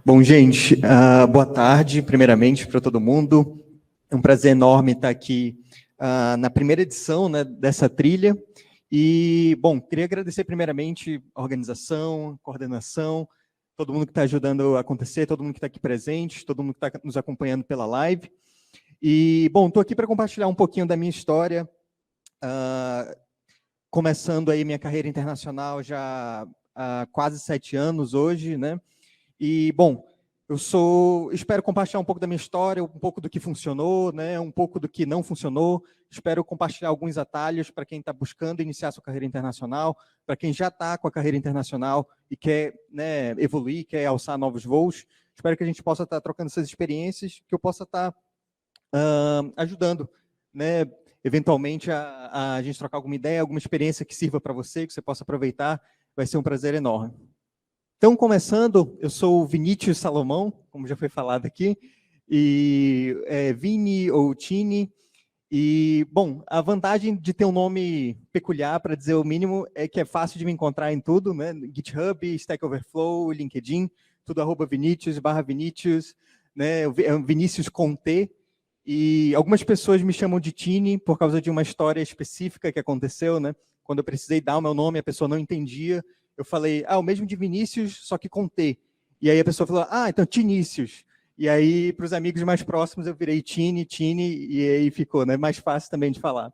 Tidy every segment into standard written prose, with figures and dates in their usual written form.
Bom, gente, boa tarde, primeiramente, para todo mundo. É um prazer enorme estar aqui na primeira edição, né, dessa trilha. E, bom, queria agradecer primeiramente a organização, a coordenação, todo mundo que está ajudando a acontecer, todo mundo que está aqui presente, todo mundo que está nos acompanhando pela live. E, bom, estou aqui para compartilhar um pouquinho da minha história, começando aí minha carreira internacional já há quase 7 anos hoje, né? E, bom, espero compartilhar um pouco da minha história, um pouco do que funcionou, né, um pouco do que não funcionou. Espero compartilhar alguns atalhos para quem está buscando iniciar sua carreira internacional, para quem já está com a carreira internacional e quer, né, evoluir, quer alçar novos voos. Espero que a gente possa estar trocando essas experiências, que eu possa estar ajudando, né, eventualmente a gente trocar alguma ideia, alguma experiência que sirva para você, que você possa aproveitar. Vai ser um prazer enorme. Então, começando, eu sou o Vinícius Salomão, como já foi falado aqui, e Vini ou Tini. E, bom, a vantagem de ter um nome peculiar, para dizer o mínimo, é que é fácil de me encontrar em tudo, né? GitHub, Stack Overflow, LinkedIn, tudo @Vinicius, né? Vinícius com T. E algumas pessoas me chamam de Tini por causa de uma história específica que aconteceu, né? Quando eu precisei dar o meu nome, a pessoa não entendia. Eu falei, o mesmo de Vinícius, só que com T. E aí a pessoa falou, então Tinícius. E aí, para os amigos mais próximos, eu virei Tini, e aí ficou, né? Mais fácil também de falar.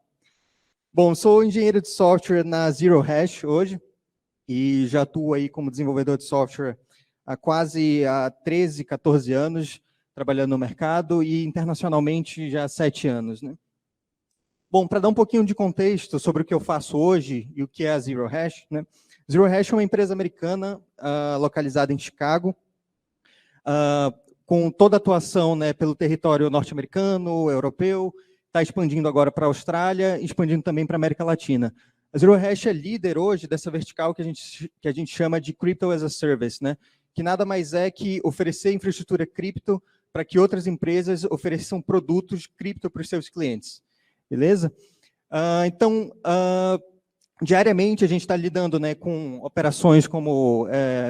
Bom, sou engenheiro de software na Zero Hash hoje, e já atuo aí como desenvolvedor de software há quase 13, 14 anos, trabalhando no mercado, e internacionalmente já há 7 anos, né? Bom, para dar um pouquinho de contexto sobre o que eu faço hoje e o que é a Zero Hash, né? Zero Hash é uma empresa americana localizada em Chicago, com toda a atuação, né, pelo território norte-americano, europeu, está expandindo agora para a Austrália, expandindo também para a América Latina. A Zero Hash é líder hoje dessa vertical que a gente chama de Crypto as a Service, né? Que nada mais é que oferecer infraestrutura cripto para que outras empresas ofereçam produtos cripto para os seus clientes. Beleza? Então, diariamente a gente está lidando, né, com operações como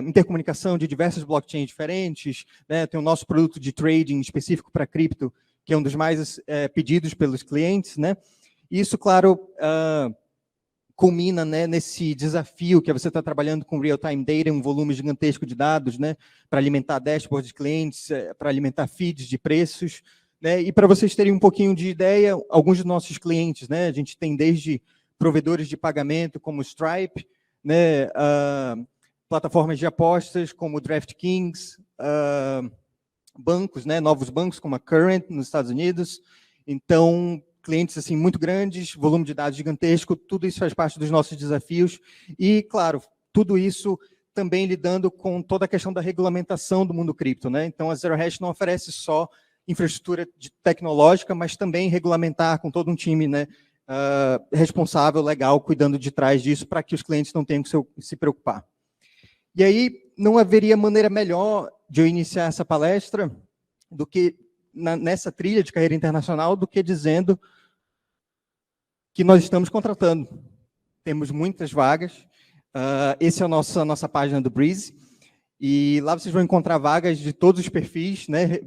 intercomunicação de diversas blockchains diferentes, né? Tem o nosso produto de trading específico para cripto, que é um dos mais pedidos pelos clientes, né? Isso, claro, culmina, né, nesse desafio que é você está trabalhando com real-time data, um volume gigantesco de dados, né, para alimentar dashboards de clientes, para alimentar feeds de preços, né? E para vocês terem um pouquinho de ideia, alguns dos nossos clientes, né, a gente tem desde provedores de pagamento como Stripe, né, plataformas de apostas como DraftKings, bancos, né, novos bancos como a Current nos Estados Unidos. Então, clientes assim muito grandes, volume de dados gigantesco, tudo isso faz parte dos nossos desafios. E, claro, tudo isso também lidando com toda a questão da regulamentação do mundo cripto, né? Então, a Zero Hash não oferece só infraestrutura tecnológica, mas também regulamentar com todo um time, né, responsável, legal, cuidando de trás disso, para que os clientes não tenham que se preocupar. E aí, não haveria maneira melhor de eu iniciar essa palestra do que nessa trilha de carreira internacional, do que dizendo que nós estamos contratando. Temos muitas vagas. Essa é a nossa página do Breeze. E lá vocês vão encontrar vagas de todos os perfis, né?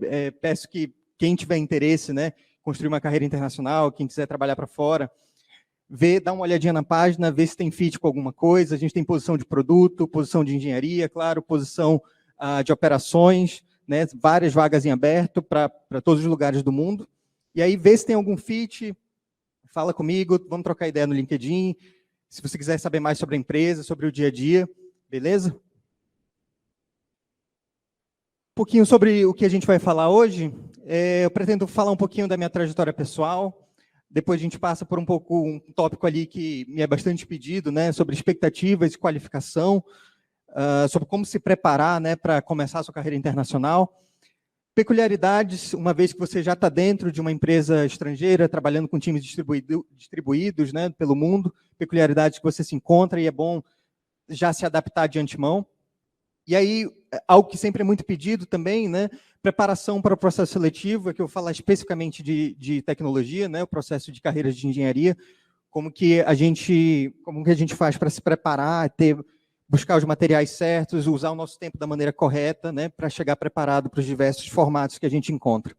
Peço que quem tiver interesse, né, construir uma carreira internacional, quem quiser trabalhar para fora, dá uma olhadinha na página, vê se tem fit com alguma coisa. A gente tem posição de produto, posição de engenharia, claro, posição de operações, né, várias vagas em aberto para todos os lugares do mundo. E aí, vê se tem algum fit, fala comigo, vamos trocar ideia no LinkedIn. Se você quiser saber mais sobre a empresa, sobre o dia a dia, beleza? Um pouquinho sobre o que a gente vai falar hoje. Eu pretendo falar um pouquinho da minha trajetória pessoal. Depois a gente passa por um tópico ali que me é bastante pedido, né, sobre expectativas e qualificação, sobre como se preparar, né, para começar a sua carreira internacional. Peculiaridades, uma vez que você já está dentro de uma empresa estrangeira, trabalhando com times distribuídos, né, pelo mundo, peculiaridades que você se encontra e é bom já se adaptar de antemão. E aí, algo que sempre é muito pedido também, né, preparação para o processo seletivo, que eu vou falar especificamente de tecnologia, né, o processo de carreiras de engenharia, como que a gente faz para se preparar, ter buscar os materiais certos, usar o nosso tempo da maneira correta, né, para chegar preparado para os diversos formatos que a gente encontra.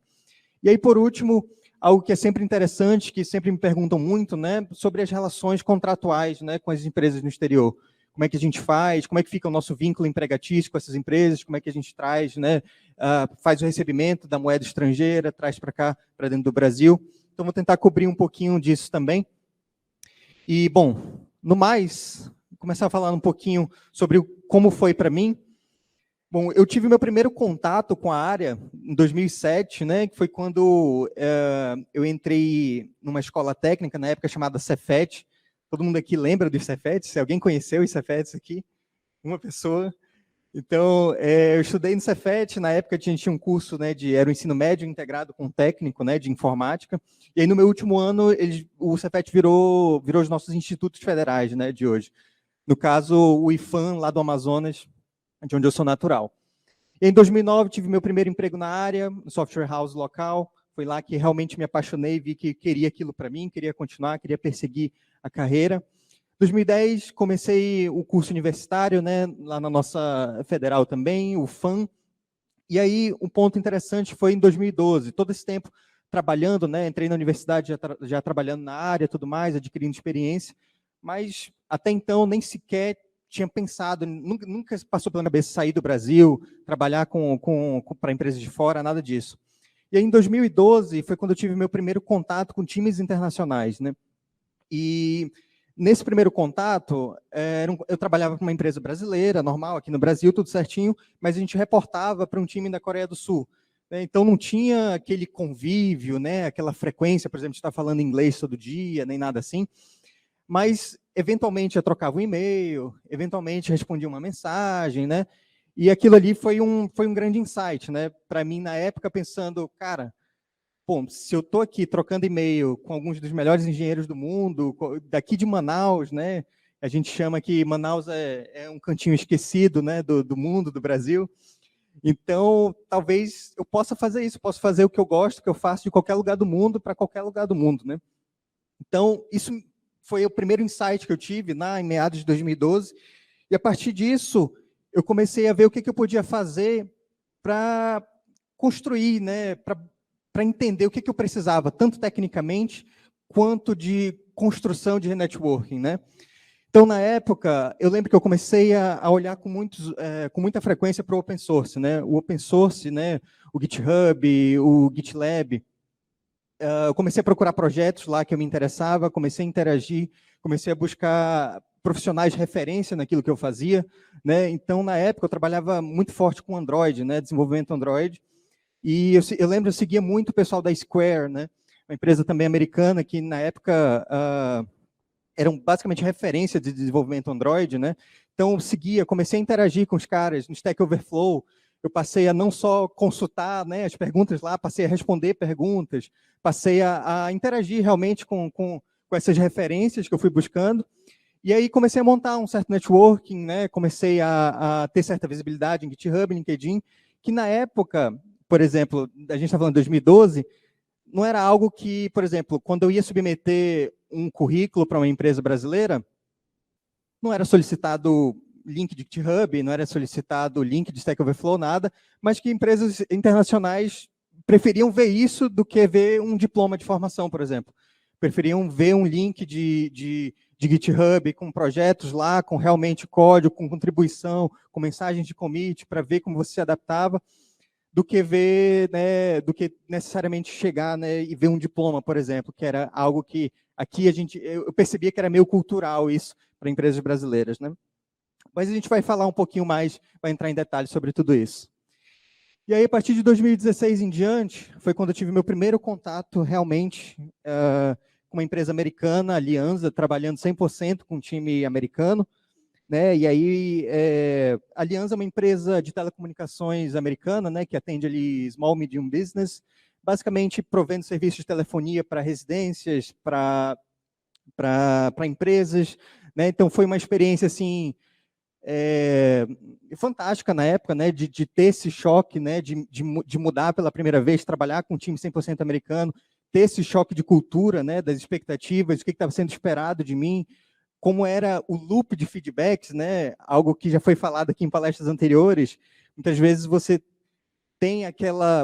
E aí, por último, algo que é sempre interessante, que sempre me perguntam muito, né, sobre as relações contratuais, né, com as empresas no exterior. Como é que a gente faz, como é que fica o nosso vínculo empregatício com essas empresas, como é que a gente traz, né, faz o recebimento da moeda estrangeira, traz para cá, para dentro do Brasil. Então, vou tentar cobrir um pouquinho disso também. E, bom, no mais, vou começar a falar um pouquinho sobre como foi para mim. Bom, eu tive meu primeiro contato com a área em 2007, né, que foi quando eu entrei numa escola técnica, na época chamada Cefet. Todo mundo aqui lembra dos Cefet? Se alguém conheceu os Cefets aqui? Uma pessoa. Então, eu estudei no Cefet, na época a gente tinha um curso, né, era o ensino médio integrado com técnico, né, de informática, e aí no meu último ano o Cefet virou os nossos institutos federais, né, de hoje. No caso, o IFAM, lá do Amazonas, de onde eu sou natural. E em 2009, tive meu primeiro emprego na área, no software house local. Foi lá que realmente me apaixonei, vi que queria aquilo para mim, queria continuar, queria perseguir a carreira. Em 2010, comecei o curso universitário, né, lá na nossa federal também, o FAM. E aí, um ponto interessante foi em 2012, todo esse tempo trabalhando, né, entrei na universidade já trabalhando na área, tudo mais, adquirindo experiência, mas até então nem sequer tinha pensado, nunca passou pela minha cabeça sair do Brasil, trabalhar para empresas de fora, nada disso. E aí, em 2012, foi quando eu tive meu primeiro contato com times internacionais, né? E nesse primeiro contato, eu trabalhava com uma empresa brasileira, normal, aqui no Brasil, tudo certinho, mas a gente reportava para um time da Coreia do Sul. Né? Então, não tinha aquele convívio, né? Aquela frequência, por exemplo, de estar falando inglês todo dia, nem nada assim. Mas, eventualmente, eu trocava um e-mail, eventualmente respondia uma mensagem, né? E aquilo ali foi um grande insight, né? Para mim, na época, pensando, cara, bom, se eu estou aqui trocando e-mail com alguns dos melhores engenheiros do mundo, daqui de Manaus, né? A gente chama que Manaus é um cantinho esquecido, né? Do mundo, do Brasil. Então, talvez eu possa fazer isso, posso fazer o que eu gosto, que eu faço de qualquer lugar do mundo para qualquer lugar do mundo, né? Então, isso foi o primeiro insight que eu tive em meados de 2012. E a partir disso, eu comecei a ver o que eu podia fazer para construir, né, para entender o que eu precisava, tanto tecnicamente quanto de construção de networking, né? Então, na época, eu lembro que eu comecei a olhar com muita frequência para o open source, né? O open source, né? O GitHub, o GitLab. Eu comecei a procurar projetos lá que eu me interessava, comecei a interagir, comecei a buscar profissionais de referência naquilo que eu fazia, né? Então, na época, eu trabalhava muito forte com Android, né? Desenvolvimento Android. E eu lembro, eu seguia muito o pessoal da Square, né? Uma empresa também americana que, na época, eram basicamente referência de desenvolvimento Android, né? Então, eu seguia, comecei a interagir com os caras no Stack Overflow. Eu passei a não só consultar, né, as perguntas lá, passei a responder perguntas, passei a interagir realmente com essas referências que eu fui buscando. E aí comecei a montar um certo networking, né? Comecei a ter certa visibilidade em GitHub, LinkedIn, que na época, por exemplo, a gente está falando de 2012, não era algo que, por exemplo, quando eu ia submeter um currículo para uma empresa brasileira, não era solicitado link de GitHub, não era solicitado link de Stack Overflow, nada, mas que empresas internacionais preferiam ver isso do que ver um diploma de formação, por exemplo. Preferiam ver um link de GitHub com projetos lá, com realmente código, com contribuição, com mensagens de commit, para ver como você se adaptava, do que ver, né, do que necessariamente chegar, né, e ver um diploma, por exemplo, que era algo que aqui eu percebia que era meio cultural isso para empresas brasileiras, né? Mas a gente vai falar um pouquinho mais, vai entrar em detalhes sobre tudo isso. E aí, a partir de 2016 em diante, foi quando eu tive meu primeiro contato realmente com uma empresa americana, a Alianza, trabalhando 100% com um time americano, né? E aí, a Alianza é uma empresa de telecomunicações americana, né, que atende ali small, medium business, basicamente provendo serviços de telefonia para residências, para empresas, né? Então, foi uma experiência, assim, fantástica na época, né, de ter esse choque, né, de mudar pela primeira vez, trabalhar com um time 100% americano, ter esse choque de cultura, né, das expectativas, o que estava sendo esperado de mim, como era o loop de feedbacks, né? Algo que já foi falado aqui em palestras anteriores. Muitas vezes você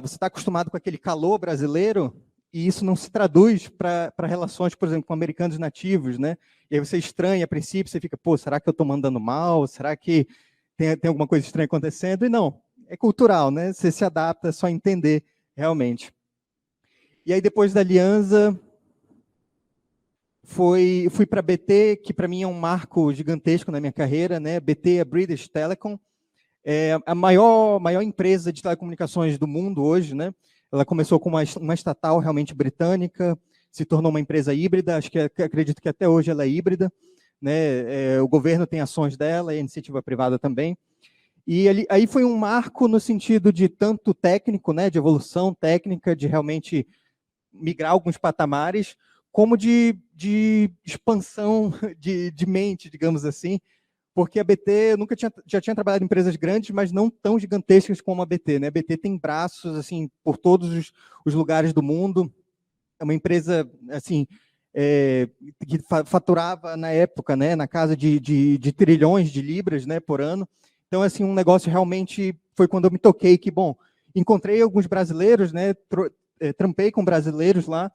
está acostumado com aquele calor brasileiro e isso não se traduz para relações, por exemplo, com americanos nativos, né? E aí você estranha a princípio, você fica, pô, será que eu estou mandando mal? Será que tem alguma coisa estranha acontecendo? E não, é cultural, né? Você se adapta, é só entender realmente. E aí depois da Alianza, fui para a BT, que para mim é um marco gigantesco na minha carreira, né? BT é British Telecom, é a maior empresa de telecomunicações do mundo hoje, né? Ela começou com uma estatal realmente britânica, se tornou uma empresa híbrida, acredito que até hoje ela é híbrida, né? O governo tem ações dela, e a iniciativa privada também. E aí foi um marco no sentido de tanto técnico, né? De evolução técnica, de realmente migrar alguns patamares, como de expansão de mente, digamos assim, porque a BT já tinha trabalhado em empresas grandes, mas não tão gigantescas como a BT, né? A BT tem braços assim por todos os lugares do mundo. É uma empresa assim que faturava na época, né, na casa de trilhões de libras, né, por ano. Então, assim, um negócio realmente foi quando eu me toquei que, bom, encontrei alguns brasileiros, né, trampei com brasileiros lá,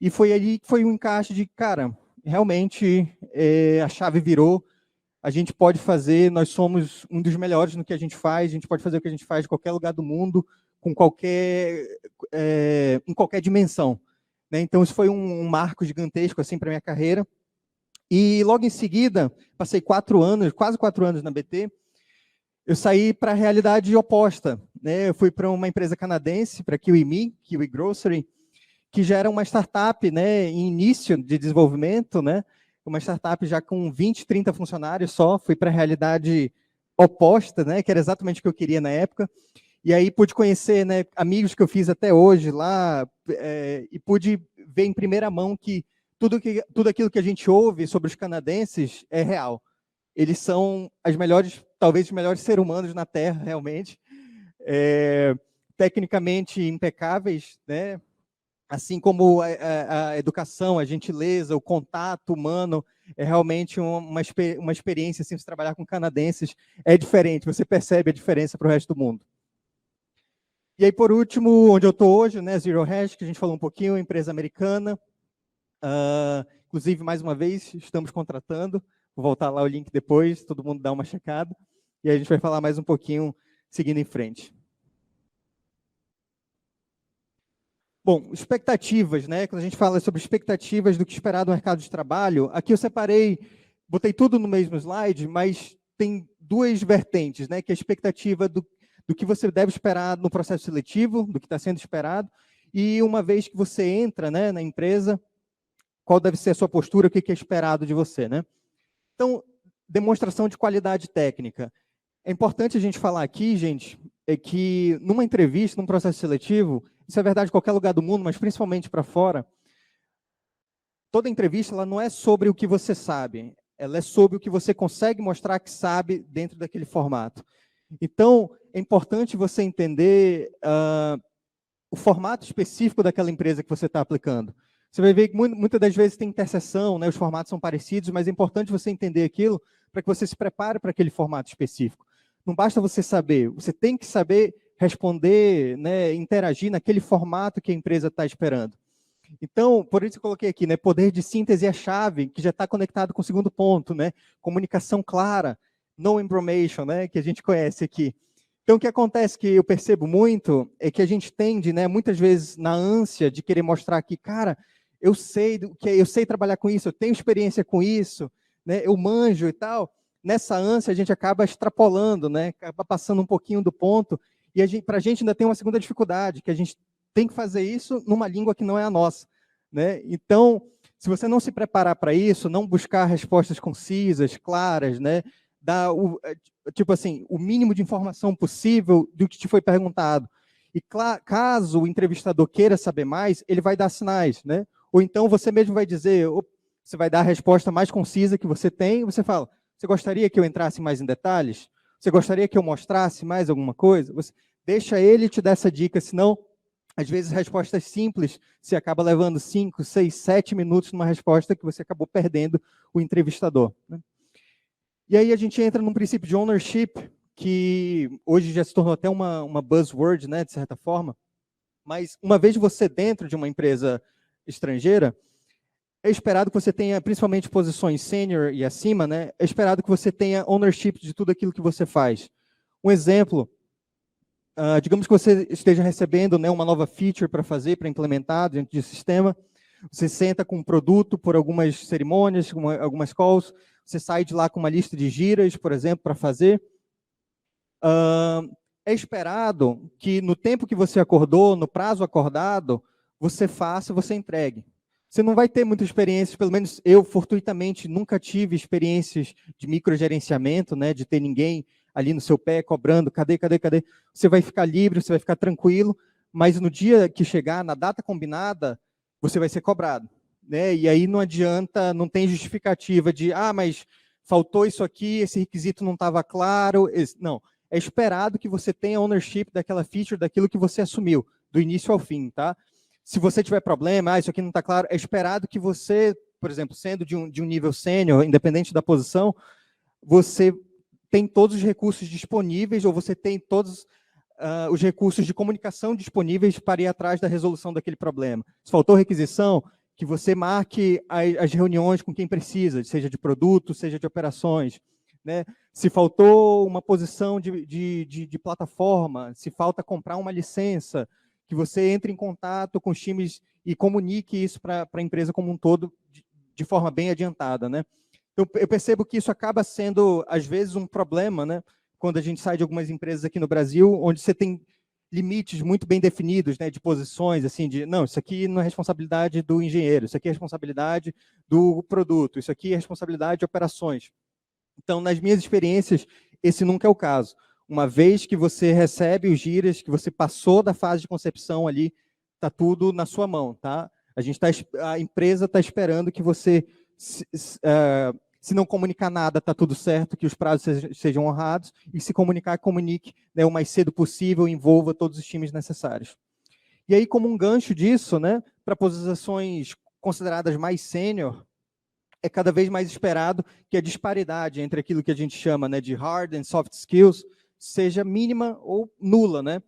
e foi ali que foi um encaixe de, cara, realmente a chave virou. A gente pode fazer, nós somos um dos melhores no que a gente pode fazer o que a gente faz em qualquer lugar do mundo, com em qualquer dimensão, né? Então, isso foi um marco gigantesco assim, para a minha carreira. E logo em seguida, passei quase 4 anos na BT, eu saí para a realidade oposta, né? Eu fui para uma empresa canadense, para a KiwiMe, Kiwi Grocery, que já era uma startup, né, em início de desenvolvimento, né? Uma startup já com 20, 30 funcionários só, fui para a realidade oposta, né, que era exatamente o que eu queria na época, e aí pude conhecer, né, amigos que eu fiz até hoje lá, e pude ver em primeira mão que tudo aquilo que a gente ouve sobre os canadenses é real. Eles são talvez os melhores seres humanos na Terra, realmente, tecnicamente impecáveis, né, assim como a educação, a gentileza, o contato humano, é realmente uma experiência, assim, se trabalhar com canadenses é diferente, você percebe a diferença para o resto do mundo. E aí, por último, onde eu estou hoje, né, Zero Hash, que a gente falou um pouquinho, empresa americana, inclusive, mais uma vez, estamos contratando, vou voltar lá o link depois, todo mundo dá uma checada, e aí a gente vai falar mais um pouquinho, seguindo em frente. Bom, expectativas, né? Quando a gente fala sobre expectativas do que esperar do mercado de trabalho, aqui eu separei, botei tudo no mesmo slide, mas tem duas vertentes, né? Que é a expectativa do que você deve esperar no processo seletivo, do que está sendo esperado, e uma vez que você entra, né, na empresa, qual deve ser a sua postura, o que é esperado de você, né? Então, demonstração de qualidade técnica. É importante a gente falar aqui, gente, é que numa entrevista, num processo seletivo, isso é verdade em qualquer lugar do mundo, mas principalmente para fora, toda entrevista ela não é sobre o que você sabe, ela é sobre o que você consegue mostrar que sabe dentro daquele formato. Então, é importante você entender o formato específico daquela empresa que você está aplicando. Você vai ver que muitas das vezes tem interseção, né, os formatos são parecidos, mas é importante você entender aquilo para que você se prepare para aquele formato específico. Não basta você saber, você tem que saber responder, né, interagir naquele formato que a empresa está esperando. Então, por isso eu coloquei aqui, né, poder de síntese é a chave, que já está conectado com o segundo ponto, né, comunicação clara, no information, né, que a gente conhece aqui. Então, o que acontece que eu percebo muito é que a gente tende, né, muitas vezes, na ânsia de querer mostrar que, cara, eu sei trabalhar com isso, eu tenho experiência com isso, né, eu manjo e tal. Nessa ânsia, a gente acaba extrapolando, né, acaba passando um pouquinho do ponto, e para a gente ainda tem uma segunda dificuldade, que a gente tem que fazer isso numa língua que não é a nossa, né? Então, se você não se preparar para isso, não buscar respostas concisas, claras, né, dar tipo assim, o mínimo de informação possível do que te foi perguntado. E caso o entrevistador queira saber mais, ele vai dar sinais, né? Ou então você mesmo vai dizer, você vai dar a resposta mais concisa que você tem, e você fala, você gostaria que eu entrasse mais em detalhes? Você gostaria que eu mostrasse mais alguma coisa? Você deixa ele te dar essa dica, senão Às vezes, respostas simples, você acaba levando 5, 6, 7 minutos numa resposta que você acabou perdendo o entrevistador, né? E aí a gente entra num princípio de ownership, que hoje já se tornou até uma buzzword, né, de certa forma, mas uma vez você dentro de uma empresa estrangeira, é esperado que você tenha, principalmente posições sênior e acima, né, é esperado que você tenha ownership de tudo aquilo que você faz. Um exemplo, digamos que você esteja recebendo, né, uma nova feature para fazer, para implementar dentro do sistema, você senta com um produto por algumas cerimônias, algumas calls, você sai de lá com uma lista de giras, por exemplo, para fazer. É esperado que no tempo que você acordou, no prazo acordado, você faça, você entregue. Você não vai ter muita experiência, pelo menos eu, fortuitamente, nunca tive experiências de microgerenciamento, né, de ter ninguém ali no seu pé cobrando, cadê? Você vai ficar livre, você vai ficar tranquilo, mas no dia que chegar, na data combinada, você vai ser cobrado, né? E aí não adianta, não tem justificativa de, mas faltou isso aqui, esse requisito não estava claro. Não, é esperado que você tenha ownership daquela feature, daquilo que você assumiu, do início ao fim, tá? Se você tiver problema, isso aqui não está claro, é esperado que você, por exemplo, sendo de um nível sênior, independente da posição, você tem todos os recursos disponíveis, ou você tem todos os recursos de comunicação disponíveis para ir atrás da resolução daquele problema. Se faltou requisição, que você marque as reuniões com quem precisa, seja de produto, seja de operações, né? Se faltou uma posição de plataforma, se falta comprar uma licença, que você entre em contato com os times e comunique isso para a empresa como um todo de forma bem adiantada, né? Eu percebo que isso acaba sendo, às vezes, um problema, né? Quando a gente sai de algumas empresas aqui no Brasil, onde você tem limites muito bem definidos, né, de posições, assim, de, não, isso aqui não é responsabilidade do engenheiro, isso aqui é responsabilidade do produto, isso aqui é responsabilidade de operações. Então, nas minhas experiências, esse nunca é o caso. Uma vez que você recebe os giras, que você passou da fase de concepção ali, está tudo na sua mão, tá? A empresa está esperando que você, se não comunicar nada, está tudo certo, que os prazos sejam honrados, e se comunicar, comunique, né, o mais cedo possível, envolva todos os times necessários. E aí, como um gancho disso, né, para posições consideradas mais sênior, é cada vez mais esperado que a disparidade entre aquilo que a gente chama, né, de hard and soft skills seja mínima ou nula, né?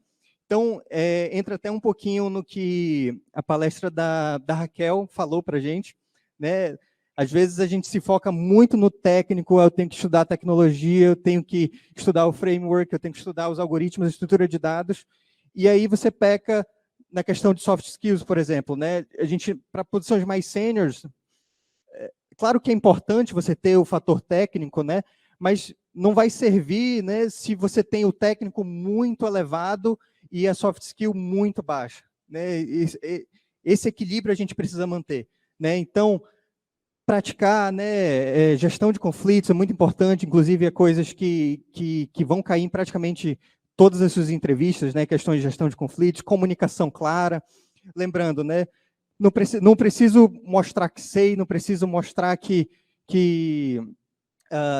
Então, entra até um pouquinho no que a palestra da Raquel falou para a gente, né? Às vezes a gente se foca muito no técnico, eu tenho que estudar a tecnologia, eu tenho que estudar o framework, eu tenho que estudar os algoritmos, a estrutura de dados, e aí você peca na questão de soft skills, por exemplo, né? A gente, para posições mais seniors, claro que é importante você ter o fator técnico, né? Mas não vai servir, né, se você tem o técnico muito elevado e a soft skill muito baixa, né? Esse equilíbrio a gente precisa manter, né? Então, praticar, né, gestão de conflitos é muito importante, inclusive é coisas que vão cair em praticamente todas as suas entrevistas, né? Questões de gestão de conflitos, comunicação clara. Lembrando, né? Não preciso mostrar que sei, não preciso mostrar que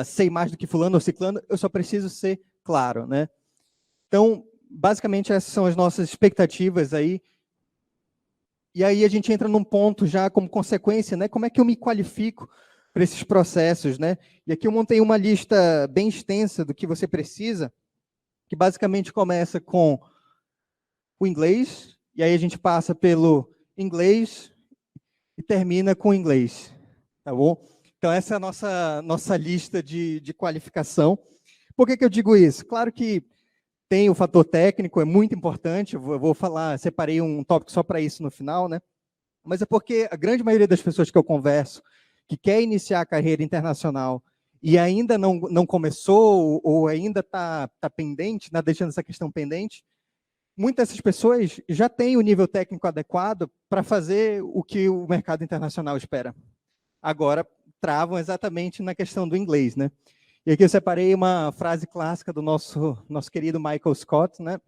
sei mais do que fulano ou ciclano, eu só preciso ser claro, né? Então, basicamente, essas são as nossas expectativas aí. E aí a gente entra num ponto já como consequência, né? Como é que eu me qualifico para esses processos, né? E aqui eu montei uma lista bem extensa do que você precisa, que basicamente começa com o inglês, e aí a gente passa pelo inglês e termina com o inglês, tá bom? Então, essa é a nossa lista de qualificação. Por que eu digo isso? Claro que tem o fator técnico, é muito importante, eu vou falar, separei um tópico só para isso no final, né? Mas é porque a grande maioria das pessoas que eu converso, que quer iniciar a carreira internacional e ainda não começou, ou ainda está pendente, deixando essa questão pendente, muitas dessas pessoas já têm o nível técnico adequado para fazer o que o mercado internacional espera. Agora, travam exatamente na questão do inglês, né? E aqui eu separei uma frase clássica do nosso querido Michael Scott, né?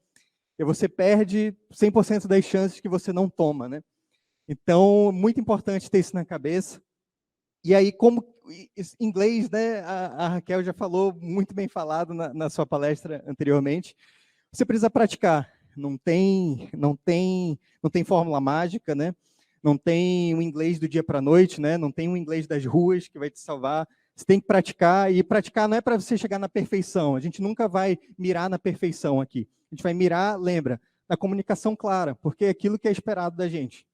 Que você perde 100% das chances que você não toma, né? Então, muito importante ter isso na cabeça. E aí, como inglês, né? A Raquel já falou, muito bem falado na sua palestra anteriormente, você precisa praticar. não tem fórmula mágica, né? Não tem o inglês do dia para a noite, né? Não tem o inglês das ruas que vai te salvar. Você tem que praticar, e praticar não é para você chegar na perfeição. A gente nunca vai mirar na perfeição aqui. A gente vai mirar, lembra, na comunicação clara, porque é aquilo que é esperado da gente.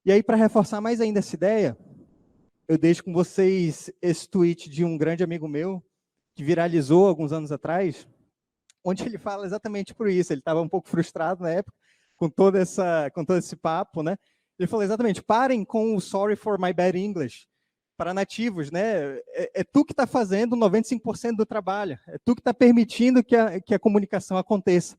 E aí, para reforçar mais ainda essa ideia, eu deixo com vocês esse tweet de um grande amigo meu, que viralizou alguns anos atrás, onde ele fala exatamente por isso. Ele estava um pouco frustrado na época, com todo esse papo, né? Ele falou exatamente, parem com o sorry for my bad English, para nativos, né? É tu que está fazendo 95% do trabalho, é tu que está permitindo que a comunicação aconteça.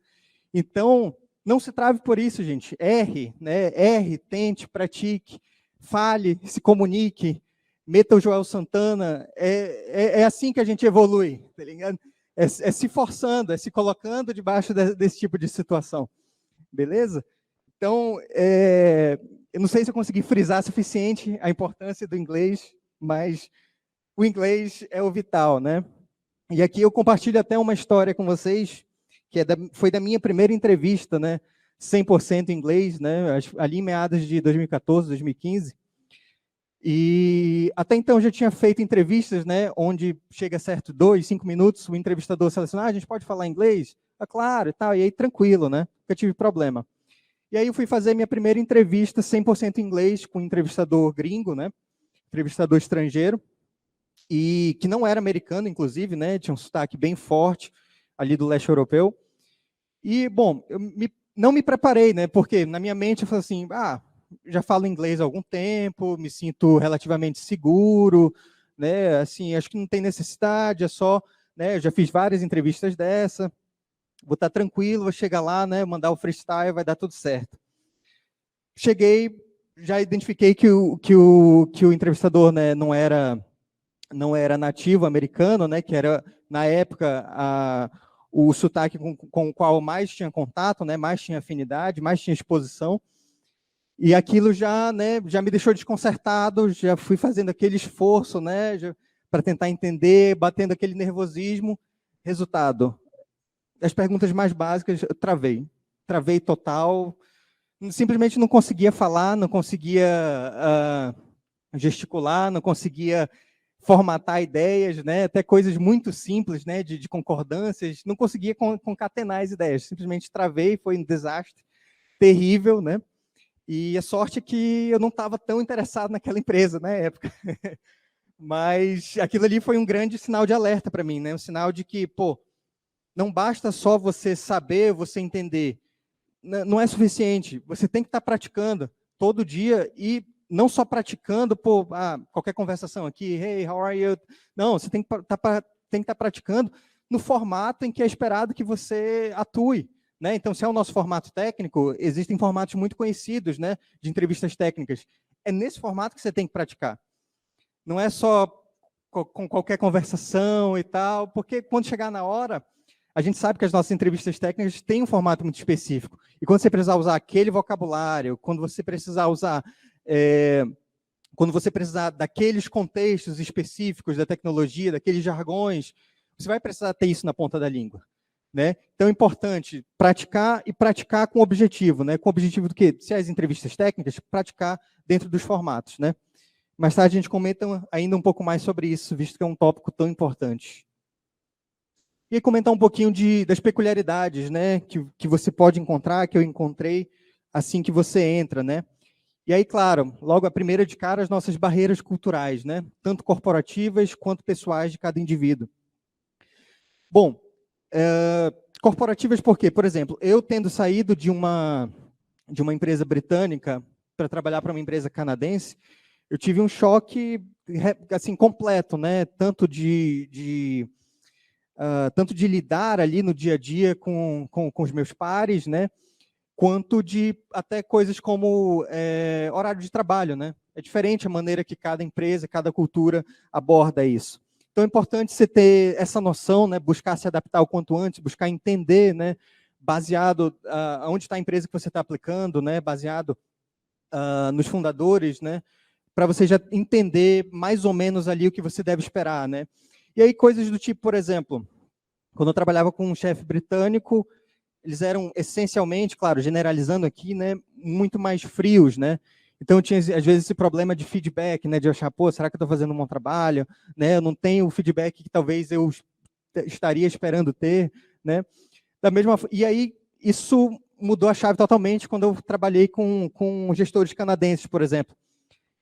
Então, não se trave por isso, gente. Erre, né? Erre, tente, pratique, fale, se comunique, meta o Joel Santana. É assim que a gente evolui, tá ligado? É se forçando, é se colocando debaixo desse tipo de situação. Beleza? Então, eu não sei se eu consegui frisar suficiente a importância do inglês, mas o inglês é o vital, né? E aqui eu compartilho até uma história com vocês, que foi da minha primeira entrevista, né? 100% em inglês, né? Ali em meados de 2014, 2015. E até então eu já tinha feito entrevistas, né? Onde chega certo 2, 5 minutos, o entrevistador seleciona, a gente pode falar inglês? Ah, claro, e tal. E aí tranquilo, né? Nunca tive problema. E aí eu fui fazer minha primeira entrevista 100% em inglês com um entrevistador gringo, né? Entrevistador estrangeiro, e que não era americano, inclusive, né? Tinha um sotaque bem forte ali do leste europeu. E, bom, eu não me preparei, né? Porque na minha mente eu falei assim, já falo inglês há algum tempo, me sinto relativamente seguro, né? Assim, acho que não tem necessidade, é só, né? Eu já fiz várias entrevistas dessa, vou estar tranquilo, vou chegar lá, né? Mandar o freestyle, vai dar tudo certo. Cheguei, já identifiquei que o entrevistador, né, não era nativo americano, né? Que era na época o sotaque com o qual mais tinha contato, né? Mais tinha afinidade, mais tinha exposição. E aquilo já, né, já me deixou desconcertado, já fui fazendo aquele esforço, né, para tentar entender, batendo aquele nervosismo. Resultado, as perguntas mais básicas, eu travei total, simplesmente não conseguia falar, não conseguia gesticular, não conseguia formatar ideias, né, até coisas muito simples, né, de concordâncias, não conseguia concatenar as ideias, simplesmente travei, foi um desastre terrível, né. E a sorte é que eu não estava tão interessado naquela empresa na época. Mas aquilo ali foi um grande sinal de alerta para mim, né? Um sinal de que, pô, não basta só você saber, você entender. Não é suficiente. Você tem que estar praticando todo dia e não só praticando, qualquer conversação aqui, hey, how are you? Não, você tem que estar praticando no formato em que é esperado que você atue. Né? Então, se é o nosso formato técnico, existem formatos muito conhecidos, né, de entrevistas técnicas. É nesse formato que você tem que praticar. Não é só com qualquer conversação e tal, porque quando chegar na hora, a gente sabe que as nossas entrevistas técnicas têm um formato muito específico. E quando você precisar usar aquele vocabulário, quando você precisar usar... quando você precisar daqueles contextos específicos da tecnologia, daqueles jargões, você vai precisar ter isso na ponta da língua. Né? Então é importante praticar e praticar com objetivo, né? Com o objetivo do quê? Se as entrevistas técnicas, praticar dentro dos formatos, né? Mais tarde a gente comenta ainda um pouco mais sobre isso, visto que é um tópico tão importante. E aí comentar um pouquinho das peculiaridades, né? Que você pode encontrar, que eu encontrei assim que você entra, né? E aí, claro, logo a primeira de cara, as nossas barreiras culturais, né? Tanto corporativas quanto pessoais de cada indivíduo. Bom, corporativas por quê? Por exemplo, eu tendo saído de uma empresa britânica para trabalhar para uma empresa canadense, eu tive um choque assim completo, né? Tanto de lidar ali no dia a dia com os meus pares, né? Quanto de até coisas como horário de trabalho, né? É diferente a maneira que cada empresa, cada cultura aborda isso. Então é importante você ter essa noção, né? Buscar se adaptar o quanto antes, buscar entender, né? Baseado onde está a empresa que você está aplicando, né? Baseado nos fundadores, né? Para você já entender mais ou menos ali o que você deve esperar, né? E aí coisas do tipo, por exemplo, quando eu trabalhava com um chefe britânico, eles eram essencialmente, claro, generalizando aqui, né, muito mais frios, né? Então tinha às vezes esse problema de feedback, né, de achar, pô, será que eu estou fazendo um bom trabalho, né? Eu não tenho o feedback que talvez eu estaria esperando ter, né? E aí isso mudou a chave totalmente quando eu trabalhei com gestores canadenses, por exemplo,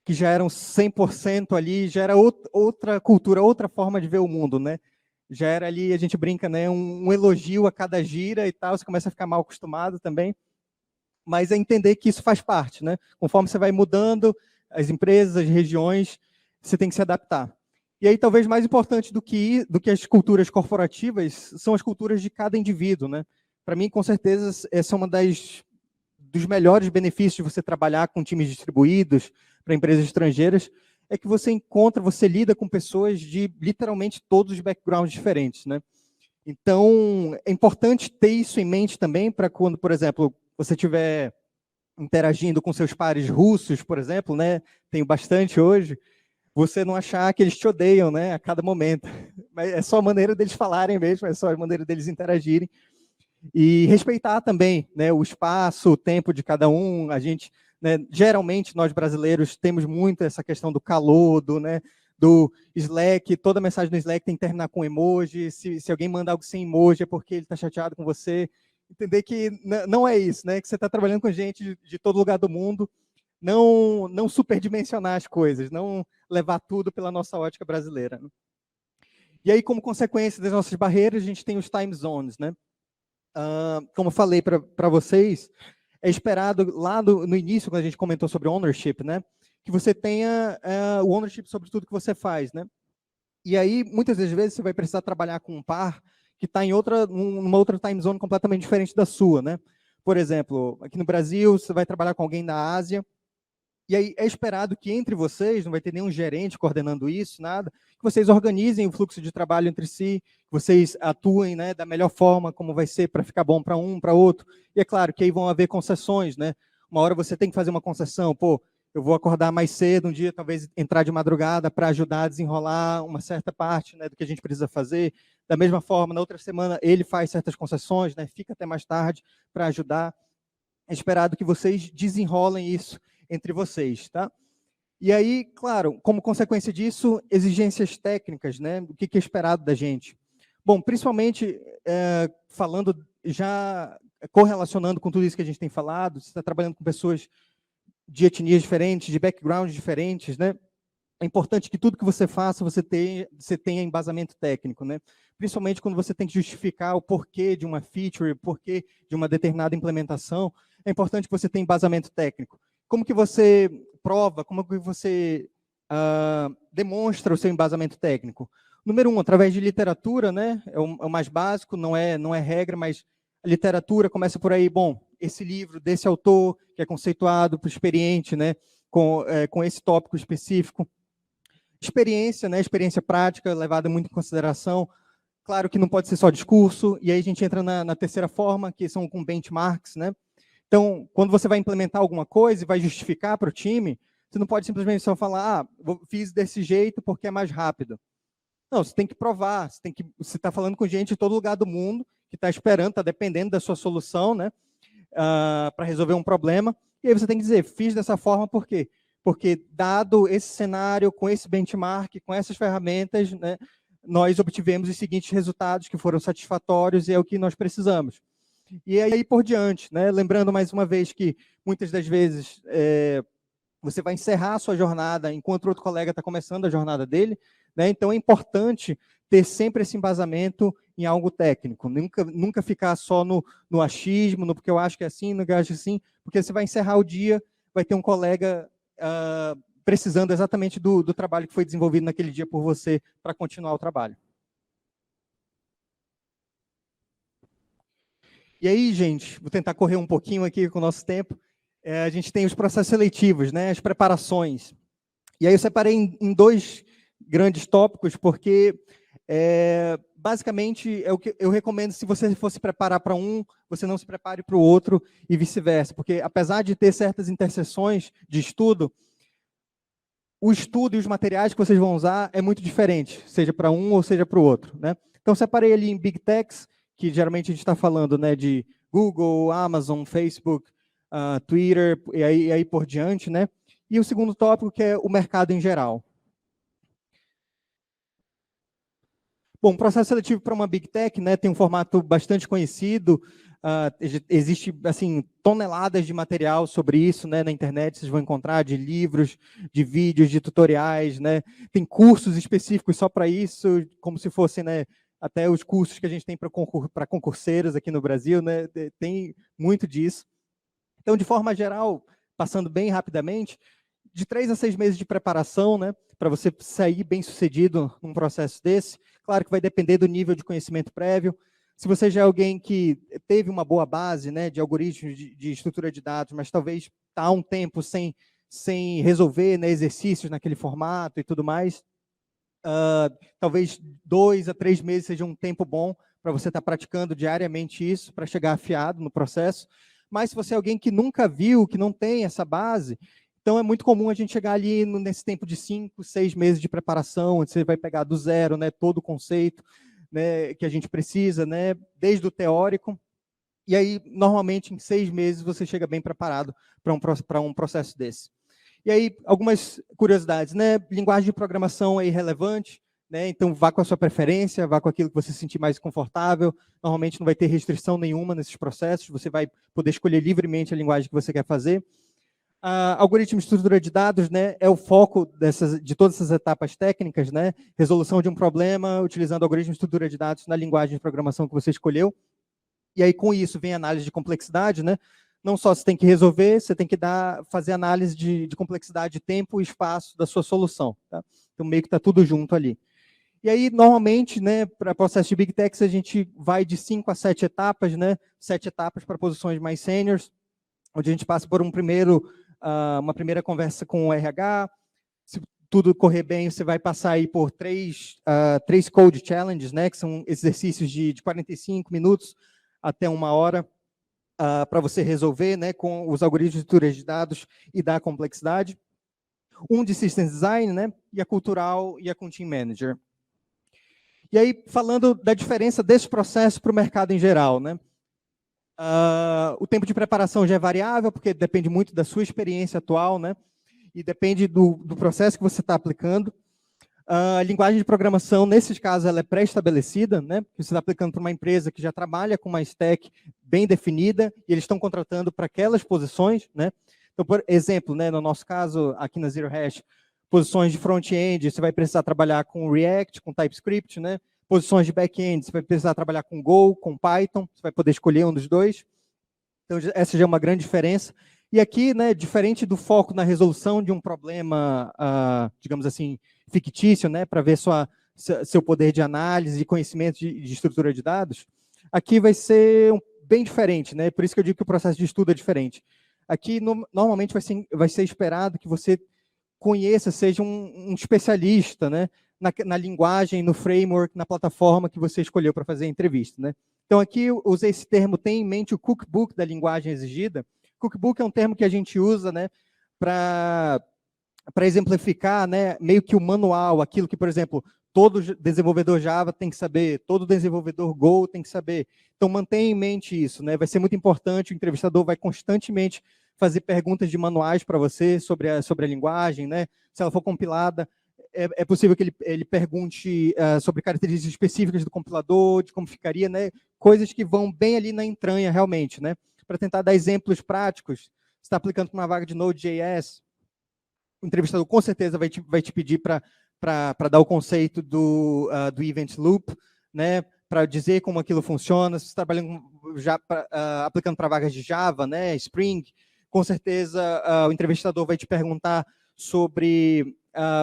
que já eram 100% ali, já era outra cultura, outra forma de ver o mundo, né? Já era ali, a gente brinca, né, um elogio a cada gira e tal, você começa a ficar mal acostumado também, mas é entender que isso faz parte, né? Conforme você vai mudando, as empresas, as regiões, você tem que se adaptar. E aí, talvez mais importante do que as culturas corporativas, são as culturas de cada indivíduo, né? Para mim, com certeza, essa é uma dos melhores benefícios de você trabalhar com times distribuídos para empresas estrangeiras, é que você lida com pessoas de literalmente todos os backgrounds diferentes, né? Então, é importante ter isso em mente também para quando, por exemplo, você estiver interagindo com seus pares russos, por exemplo, né? Tenho bastante hoje, você não achar que eles te odeiam, né? A cada momento. Mas é só a maneira deles falarem mesmo, é só a maneira deles interagirem. E respeitar também, né, o espaço, o tempo de cada um. A gente, né, geralmente, nós brasileiros temos muito essa questão do calor, do Slack, toda mensagem no Slack tem que terminar com emoji. Se alguém manda algo sem emoji é porque ele está chateado com você. Entender que não é isso, né? Que você está trabalhando com gente de todo lugar do mundo. Não superdimensionar as coisas, não levar tudo pela nossa ótica brasileira. E aí, como consequência das nossas barreiras, a gente tem os time zones, né? Como eu falei para vocês, é esperado lá no início, quando a gente comentou sobre ownership, né, que você tenha o ownership sobre tudo que você faz, né? E aí, muitas das vezes, você vai precisar trabalhar com um par que está numa outra time zone completamente diferente da sua, né? Por exemplo, aqui no Brasil, você vai trabalhar com alguém da Ásia, e aí é esperado que entre vocês, não vai ter nenhum gerente coordenando isso, nada, que vocês organizem o fluxo de trabalho entre si, que vocês atuem, né, da melhor forma, como vai ser para ficar bom para um, para outro. E é claro que aí vão haver concessões, né? Uma hora você tem que fazer uma concessão, pô, eu vou acordar mais cedo um dia, talvez entrar de madrugada para ajudar a desenrolar uma certa parte, né, do que a gente precisa fazer. Da mesma forma, na outra semana, ele faz certas concessões, né, fica até mais tarde para ajudar. É esperado que vocês desenrolem isso entre vocês, tá? E aí, claro, como consequência disso, exigências técnicas, né? O que é esperado da gente? Bom, principalmente falando, já correlacionando com tudo isso que a gente tem falado, você está trabalhando com pessoas de etnias diferentes, de backgrounds diferentes, né? É importante que tudo que você faça, você tenha embasamento técnico, né? Principalmente quando você tem que justificar o porquê de uma feature, o porquê de uma determinada implementação, é importante que você tenha embasamento técnico. Como que você prova, como que você demonstra o seu embasamento técnico? Número 1, através de literatura, né? É o mais básico, não é regra, mas a literatura começa por aí, bom, esse livro desse autor, que é conceituado por experiente, né? Com esse tópico específico. Experiência, né? Experiência prática, levada muito em consideração. Claro que não pode ser só discurso, e aí a gente entra na terceira forma, que são com benchmarks, né? Então, quando você vai implementar alguma coisa e vai justificar para o time, você não pode simplesmente só falar, fiz desse jeito porque é mais rápido. Não, você tem que provar, você está falando com gente de todo lugar do mundo, que está esperando, está dependendo da sua solução, né, para resolver um problema, e aí você tem que dizer, fiz dessa forma por quê? Porque dado esse cenário, com esse benchmark, com essas ferramentas, né, nós obtivemos os seguintes resultados que foram satisfatórios e é o que nós precisamos. E aí por diante, né? Lembrando mais uma vez que muitas das vezes você vai encerrar a sua jornada enquanto outro colega está começando a jornada dele, né? Então é importante ter sempre esse embasamento em algo técnico, nunca ficar só no achismo, no porque eu acho que é assim, no que eu acho assim, porque você vai encerrar o dia, vai ter um colega precisando exatamente do trabalho que foi desenvolvido naquele dia por você para continuar o trabalho. E aí, gente, vou tentar correr um pouquinho aqui com o nosso tempo. A gente tem os processos seletivos, né, as preparações. E aí eu separei em dois grandes tópicos, porque basicamente é o que eu recomendo, se você for se preparar para um, você não se prepare para o outro e vice-versa, porque apesar de ter certas interseções de estudo, o estudo e os materiais que vocês vão usar é muito diferente, seja para um ou seja para o outro, né? Então separei ali em Big Techs, que geralmente a gente está falando, né, de Google, Amazon, Facebook, Twitter, e aí por diante, né? E o segundo tópico, que é o mercado em geral. Bom, processo seletivo para uma Big Tech, né, tem um formato bastante conhecido, existe, assim, toneladas de material sobre isso, né, na internet, vocês vão encontrar de livros, de vídeos, de tutoriais, né, tem cursos específicos só para isso, como se fossem, né, até os cursos que a gente tem para concurseiros aqui no Brasil, né, tem muito disso. Então, de forma geral, passando bem rapidamente, de 3 a 6 meses de preparação, né, para você sair bem sucedido num processo desse. Claro que vai depender do nível de conhecimento prévio. Se você já é alguém que teve uma boa base, né, de algoritmos de estrutura de dados, mas talvez está há um tempo sem resolver, né, exercícios naquele formato e tudo mais, talvez 2 a 3 meses seja um tempo bom para você estar praticando diariamente isso, para chegar afiado no processo. Mas se você é alguém que nunca viu, que não tem essa base, então é muito comum a gente chegar ali nesse tempo de 5, 6 meses de preparação, onde você vai pegar do zero, né, todo o conceito, né, que a gente precisa, né, desde o teórico. E aí, normalmente, em 6 meses, você chega bem preparado para um processo desse. E aí, algumas curiosidades, né? Linguagem de programação é irrelevante, né? Então vá com a sua preferência, vá com aquilo que você se sentir mais confortável. Normalmente não vai ter restrição nenhuma nesses processos, você vai poder escolher livremente a linguagem que você quer fazer. Algoritmo de estrutura de dados, né, é o foco de todas essas etapas técnicas, né? Resolução de um problema utilizando algoritmo de estrutura de dados na linguagem de programação que você escolheu. E aí, com isso, vem a análise de complexidade, né? Não só você tem que resolver, você tem que fazer análise de complexidade, tempo e espaço da sua solução. Tá? Então, meio que está tudo junto ali. E aí, normalmente, né, para processo de Big Techs, a gente vai de 5 a 7 etapas, né? 7 etapas para posições mais seniors, onde a gente passa por uma primeira conversa com o RH. Se tudo correr bem, você vai passar aí por 3 code challenges, né, que são exercícios de 45 minutos até 1 hora, para você resolver, né, com os algoritmos de estrutura de dados e da complexidade. Um de System Design, né, e a cultural e a com Team Manager. E aí, falando da diferença desse processo para o mercado em geral, né? O tempo de preparação já é variável, porque depende muito da sua experiência atual, né? E depende do processo que você está aplicando. A linguagem de programação, nesses casos, ela é pré-estabelecida, né? Você está aplicando para uma empresa que já trabalha com uma stack bem definida, e eles estão contratando para aquelas posições, né? Então, por exemplo, né, no nosso caso, aqui na Zero Hash, posições de front-end, você vai precisar trabalhar com React, com TypeScript, né? Posições de back-end, você vai precisar trabalhar com Go, com Python, você vai poder escolher um dos dois. Então, essa já é uma grande diferença. E aqui, né, diferente do foco na resolução de um problema, digamos assim, fictício, né, para ver seu poder de análise e conhecimento de estrutura de dados, aqui vai ser bem diferente, né? Por isso que eu digo que o processo de estudo é diferente. Aqui, normalmente, vai ser esperado que você conheça, seja um especialista, né, na linguagem, no framework, na plataforma que você escolheu para fazer a entrevista, né? Então, aqui eu usei esse termo, tem em mente o cookbook da linguagem exigida. Cookbook é um termo que a gente usa, né, para exemplificar, né, meio que o manual, aquilo que, por exemplo, todo desenvolvedor Java tem que saber, todo desenvolvedor Go tem que saber. Então, mantenha em mente isso, né? Vai ser muito importante, o entrevistador vai constantemente fazer perguntas de manuais para você sobre a linguagem, né? Se ela for compilada, é possível que ele pergunte sobre características específicas do compilador, de como ficaria, né? Coisas que vão bem ali na entranha, realmente, né? Para tentar dar exemplos práticos, você está aplicando para uma vaga de Node.js, o entrevistador com certeza vai te pedir para dar o conceito do Event Loop, né? Para dizer como aquilo funciona. Se você está trabalhando aplicando para vagas de Java, né? Spring, com certeza o entrevistador vai te perguntar sobre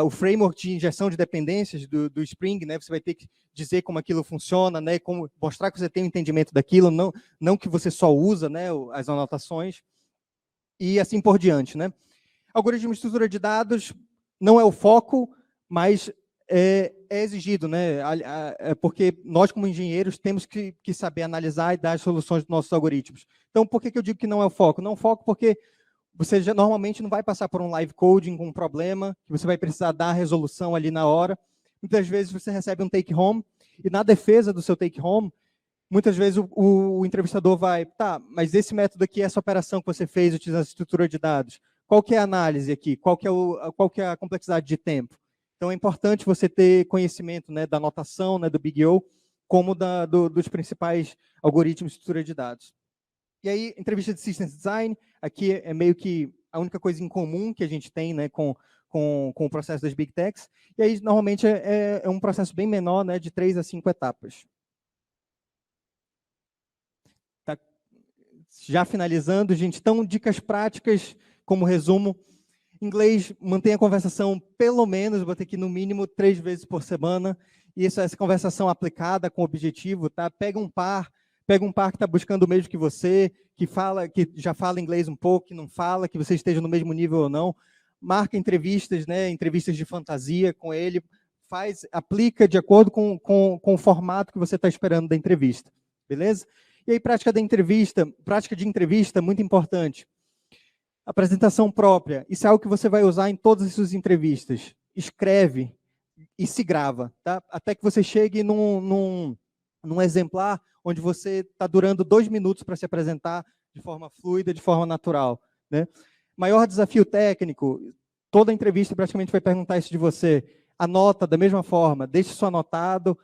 o framework de injeção de dependências do Spring, né? Você vai ter que dizer como aquilo funciona, né? Como mostrar que você tem um entendimento daquilo, não que você só usa, né, as anotações, e assim por diante, né? Algoritmo de estrutura de dados não é o foco, mas é exigido, né? Porque nós, como engenheiros, temos que saber analisar e dar as soluções dos nossos algoritmos. Então, por que eu digo que não é o foco? Não é o foco porque você normalmente não vai passar por um live coding com um problema, que você vai precisar dar a resolução ali na hora. Muitas vezes você recebe um take-home, e na defesa do seu take-home, muitas vezes o entrevistador vai, tá, mas esse método aqui, essa operação que você fez utilizando a estrutura de dados, qual que é a análise aqui? Qual que é a complexidade de tempo? Então, é importante você ter conhecimento, né, da notação, né, do Big O, como dos principais algoritmos de estrutura de dados. E aí, entrevista de Systems Design, aqui é meio que a única coisa em comum que a gente tem, né, com o processo das Big Techs. E aí, normalmente, é um processo bem menor, né, de 3 a 5 etapas. Tá? Já finalizando, gente, então, dicas práticas, como resumo. Inglês, mantenha a conversação pelo menos, vou ter que no mínimo 3 vezes por semana. E essa conversação aplicada com objetivo, tá? Pega um par que está buscando o mesmo que você, que já fala inglês um pouco, que não fala, que você esteja no mesmo nível ou não. Marca entrevistas, né? Entrevistas de fantasia com ele. Aplica de acordo com o formato que você está esperando da entrevista. Beleza? E aí, prática de entrevista, muito importante. Apresentação própria. Isso é algo que você vai usar em todas as suas entrevistas. Escreve e se grava, tá? Até que você chegue num exemplar onde você está durando 2 minutos para se apresentar de forma fluida, de forma natural, né? Maior desafio técnico, toda entrevista praticamente vai perguntar isso de você. Anota da mesma forma, deixe isso anotado,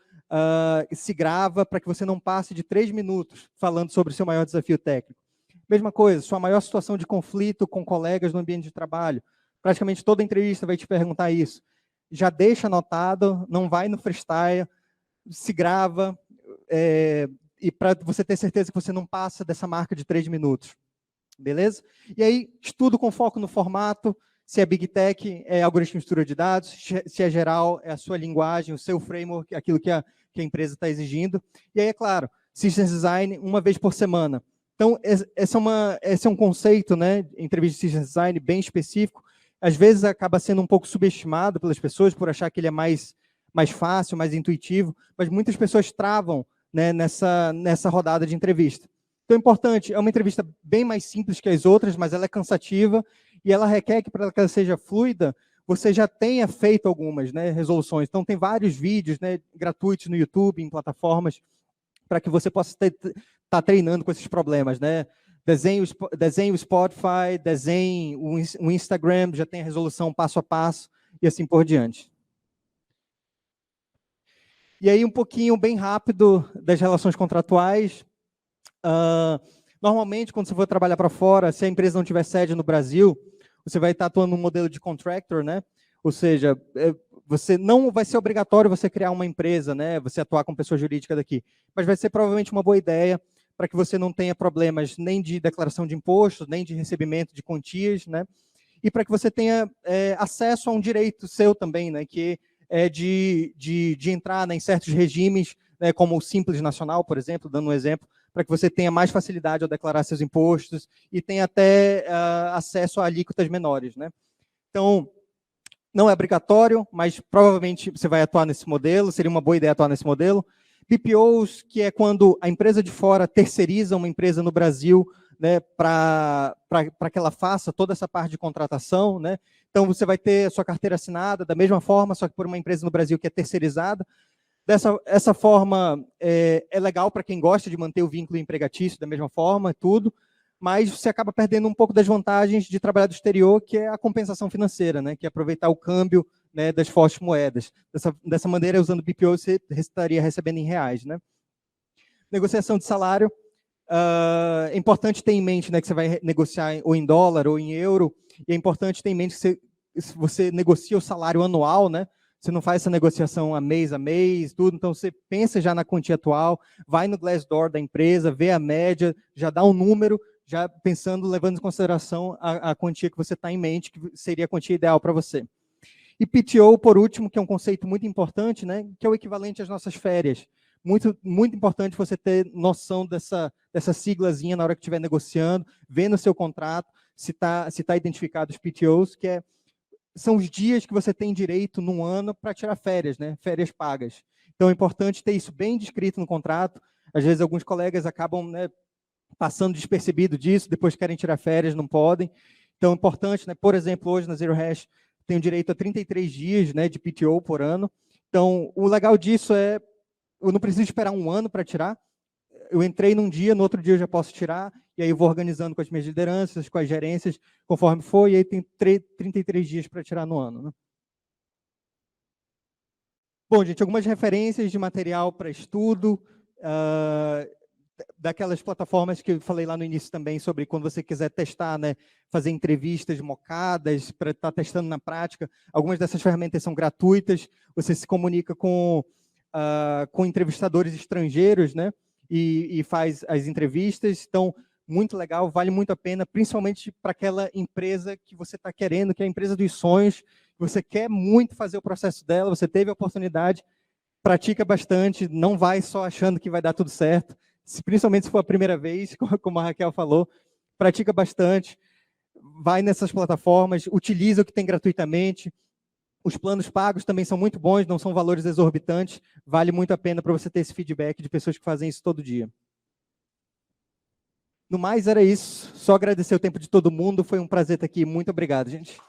se grava para que você não passe de 3 minutos falando sobre o seu maior desafio técnico. Mesma coisa, sua maior situação de conflito com colegas no ambiente de trabalho. Praticamente toda entrevista vai te perguntar isso. Já deixa anotado, não vai no freestyle, se grava, e para você ter certeza que você não passa dessa marca de 3 minutos. Beleza? E aí, estudo com foco no formato, se é Big Tech, é algoritmo de estrutura de dados, se é geral, é a sua linguagem, o seu framework, aquilo que a empresa está exigindo. E aí, é claro, Systems Design, 1 vez por semana. Então, esse é um conceito, né, entrevista de Systems Design bem específico. Às vezes acaba sendo um pouco subestimado pelas pessoas por achar que ele é mais fácil, mais intuitivo, mas muitas pessoas travam, né, nessa rodada de entrevista. Então, é importante, é uma entrevista bem mais simples que as outras, mas ela é cansativa e ela requer que, para que ela seja fluida, você já tenha feito algumas, né, resoluções. Então, tem vários vídeos, né, gratuitos no YouTube, em plataformas, para que você possa estar treinando com esses problemas, né? Desenhe o Spotify, desenhe o Instagram, já tem a resolução passo a passo e assim por diante. E aí um pouquinho bem rápido das relações contratuais. Normalmente, quando você for trabalhar para fora, se a empresa não tiver sede no Brasil, você vai estar atuando no modelo de contractor, né? Ou seja, você não vai ser obrigatório você criar uma empresa, né? Você atuar com pessoa jurídica daqui, mas vai ser provavelmente uma boa ideia para que você não tenha problemas nem de declaração de imposto, nem de recebimento de quantias, né? E para que você tenha acesso a um direito seu também, né? Que é de entrar, né, em certos regimes, né, como o Simples Nacional, por exemplo, dando um exemplo, para que você tenha mais facilidade ao declarar seus impostos e tenha até acesso a alíquotas menores, né? Então, não é obrigatório, mas provavelmente você vai atuar nesse modelo, seria uma boa ideia atuar nesse modelo. BPOs, que é quando a empresa de fora terceiriza uma empresa no Brasil, né, para que ela faça toda essa parte de contratação, né? Então, você vai ter a sua carteira assinada da mesma forma, só que por uma empresa no Brasil que é terceirizada. Essa forma é legal para quem gosta de manter o vínculo empregatício da mesma forma, tudo, mas você acaba perdendo um pouco das vantagens de trabalhar do exterior, que é a compensação financeira, né? Que é aproveitar o câmbio, né, das fortes moedas. Dessa maneira, usando BPO, você estaria recebendo em reais, né? Negociação de salário. É importante ter em mente, né, que você vai negociar ou em dólar ou em euro, e é importante ter em mente que você negocia o salário anual, né? Você não faz essa negociação a mês, tudo, então você pensa já na quantia atual, vai no Glassdoor da empresa, vê a média, já dá um número, já pensando, levando em consideração a quantia que você está em mente, que seria a quantia ideal para você. E PTO, por último, que é um conceito muito importante, né, que é o equivalente às nossas férias. Muito, muito importante você ter noção dessa siglazinha na hora que estiver negociando, ver no seu contrato se tá identificado os PTOs, que são os dias que você tem direito num ano para tirar férias, né? Férias pagas. Então, é importante ter isso bem descrito no contrato. Às vezes, alguns colegas acabam, né, passando despercebido disso, depois querem tirar férias, não podem. Então, é importante, né? Por exemplo, hoje na Zero Hash, tenho direito a 33 dias, né, de PTO por ano. Então, o legal disso é, eu não preciso esperar um ano para tirar. eu entrei num dia, no outro dia eu já posso tirar, e aí eu vou organizando com as minhas lideranças, com as gerências, conforme for, e aí tem 33 dias para tirar no ano, né? Bom, gente, algumas referências de material para estudo, daquelas plataformas que eu falei lá no início também, sobre quando você quiser testar, né, fazer entrevistas mocadas, para estar testando na prática. Algumas dessas ferramentas são gratuitas, você se comunica com entrevistadores estrangeiros, né, e faz as entrevistas. Então, muito legal, vale muito a pena, principalmente para aquela empresa que você está querendo, que é a empresa dos sonhos, você quer muito fazer o processo dela, você teve a oportunidade, pratica bastante, não vai só achando que vai dar tudo certo, principalmente se for a primeira vez, como a Raquel falou, pratica bastante, vai nessas plataformas, utiliza o que tem gratuitamente, os planos pagos também são muito bons, não são valores exorbitantes, vale muito a pena para você ter esse feedback de pessoas que fazem isso todo dia. No mais, era isso. Só agradecer o tempo de todo mundo. Foi um prazer estar aqui. Muito obrigado, gente.